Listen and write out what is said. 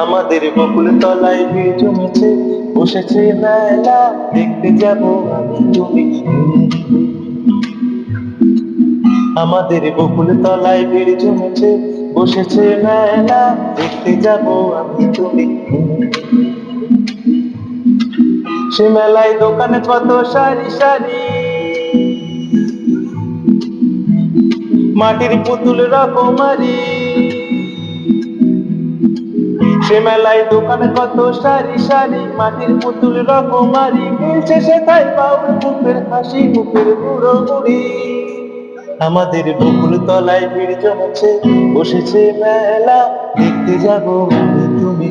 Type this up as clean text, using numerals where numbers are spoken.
আমাদের বকুল তলায় ভিড় জমেছে, বসেছে মেলা, দেখতে যাব আমি তুমি। আমাদের বকুল তলায় ভিড় জমেছে, বসেছে মেলা, দেখতে যাব আমি তুমি। সে মেলায় দোকানে কত সারি সারি, মাটির পুতুল রকমারি। সে মেলায় দোকানে কত সারি সারি, মাটির পুতুল রকমারি। খেলছে সেথায় বাউল মুখের হাসি, মুখের বুড়ো বুড়ি। আমাদের বকুল তলায় ভিড় জমেছে, বসেছে মেলা, দেখতে যাব আমি তুমি।